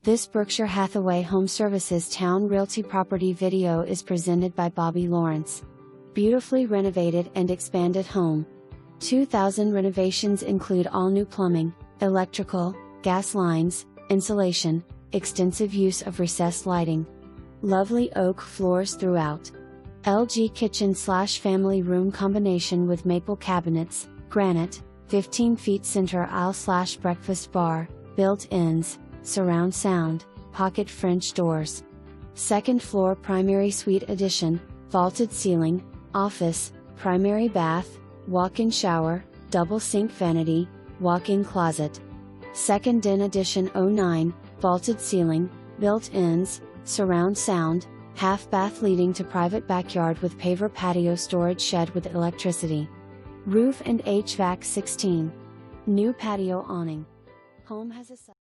This Berkshire Hathaway HomeServices Towne Realty property video is presented by Bobby Lawrence. Beautifully renovated and expanded home. 2000 renovations include all new plumbing, electrical, gas lines, insulation, extensive use of recessed lighting. Lovely oak floors throughout. LG kitchen/family room combination with maple cabinets, granite, 15 feet center aisle/breakfast bar, built-ins, surround sound, pocket French doors. Second floor primary suite addition, vaulted ceiling, office, primary bath, walk-in shower, double sink vanity, walk-in closet. Second den addition 09, vaulted ceiling, built-ins, surround sound, half bath leading to private backyard with paver patio storage shed with electricity. Roof and HVAC 16. New patio awning. Home has a